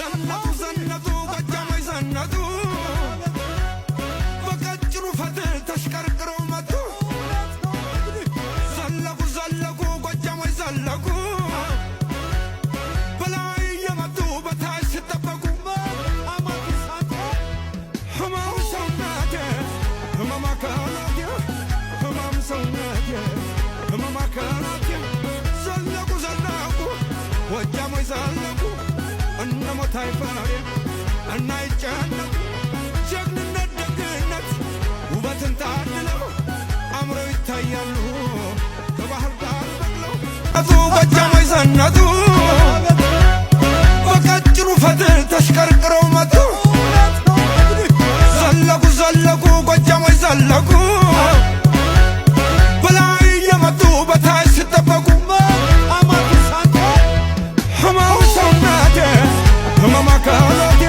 ዘነጡ ጎጃሞች ዘነጡ በቀጭኑ ፈትል ተሽከርክረው መጡ ዘለቁ ዘለቁ ጎጃሞች ዘለቁ በላይ የመጡ በታች ሲጠበቁ ህመም ሰውነቴ ህመም አካላቴ ህመም ሰውነቴ ህመም አካላቴ ዘለቁ ዘለቁ ጎጃሞች ዘለቁ እነሞት አይፈሬ እናይጨነቁ ጀግንነት ደግነት ውበትን ታድለው አምረው ይታያሉ ከባህር ዳር በቅለው ጎጃሞች ዘነጡ በቀጭኑ ፈትል ተሽከርክረው መጡ ዘለቁ ዘለቁ ጎጃሞች ዘለቁ በላይ የመጡ በታች ሲጠበቁ ህመም ሰውነቴ ህመም አካላቴ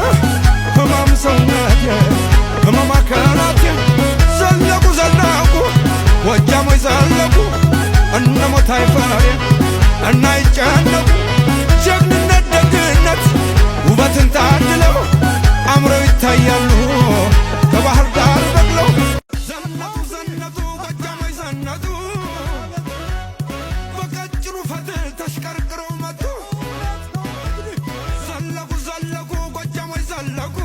ህመም ሰውነቴ ህመም አካላቴ ዘለቁ ዘለቁ ጎጃሞች ዘለቁ እነሞት አይፈሬ እናይጨነቁ ጀግንነት ደግነት ውበትን ታድለው አምረው ይታያሉ ከባህር ዳር በቅለው ዘነጡ ጎጃሞች ዘነጡ በቀጭኑ ፈትል ተሽከርክረው መጡ ዘለቁ ዘለቁ ጎጃሞች ዘለቁ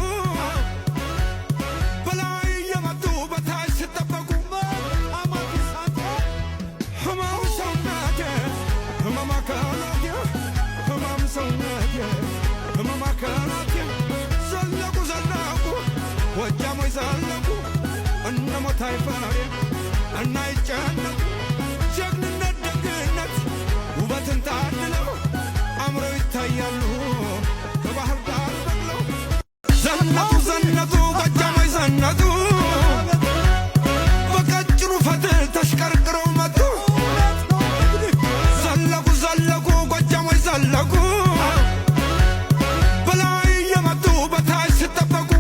በላይ የመጡ በታች ሲጠበቁ ህመም ሰውነቴ ህመም አካላቴ ህመም ሰውነቴ ህመም አካላቴ ዘለቁ ዘለቁ ጎጃሞች ዘለቁ እነሞት አይፈሬ እናይጨነቁ ጀግንነት ደግነት ውበትን ታድለው አምረው ይታያሉ ከባህር ዳር በቅለው ዘነጡ ጎጃሞች ዘነጡ በቀጭኑ ፈትል ተሽከርክረው መጡ ዘለቁ ዘለቁ ጎጃሞች ዘለቁ በላይ የመጡ በታች ሲጠበቁ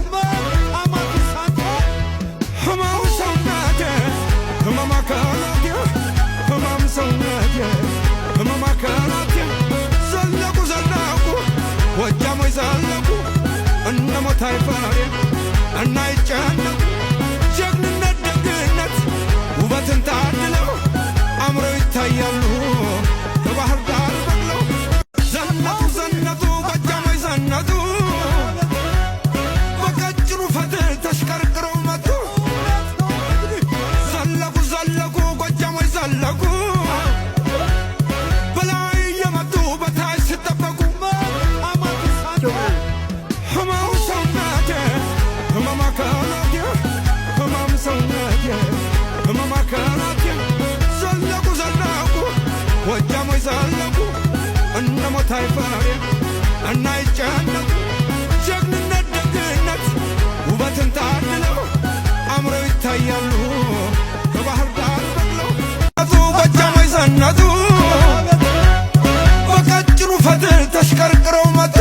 ህመም ሰውነቴ ህመም አካላቴ ህመም ሰውነቴ ህመም አካላቴ ዘለቁ ዘለቁ ጎጃሞች ዘለቁ እነሞት አይፈሬ እናይጨነቁ ጀግንነት ደግነት ውበትን ታድለው አምረው ይታያሉ ከባህር ዳር በቅለው ዘነጡ ጎጃሞች ዘነጡ በቀጭኑ ፈትል ተሽከርክረው መጡ ዘለቁ ዘለቁ ጎጃሞች ዘለቁ በላይ የመጡ በታች ሲጠበቁ ህመም ሰውነቴ ህመም አካላቴ ህመም ሰውነቴ ህመም አካላቴ ዘለቁ ዘለቁ ጎጃሞች ዘለቁ እነሞት አይፈሬ እናይጨነቁ ጀግንነት ደግነት ውበትን ታድለው አምረው ይታያሉ ከባህር ዳር በቅለው ጎጃሞች ዘነጡ በቀጭኑ ፈትል ተሽከርክረው መጡ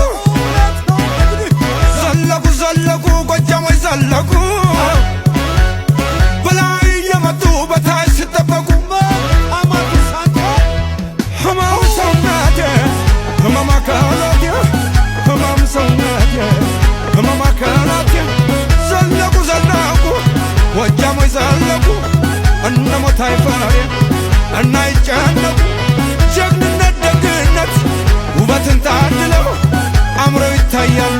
ዘለቁ ዘለቁ ጎጃሞች ዘለቁ በላይ የመጡ በታች ሲጠበቁ ህመም ሰውነቴ ህመም አካላቴ ህመም ሰውነቴ ህመም አካላቴ ዘለቁ ዘለቁ ጎጃሞች ዘለቁ እነሞት አይፈሬ እናይጨነቁ ጀግንነት ደግነት ውበትን ታድለው አምረው ይታያሉ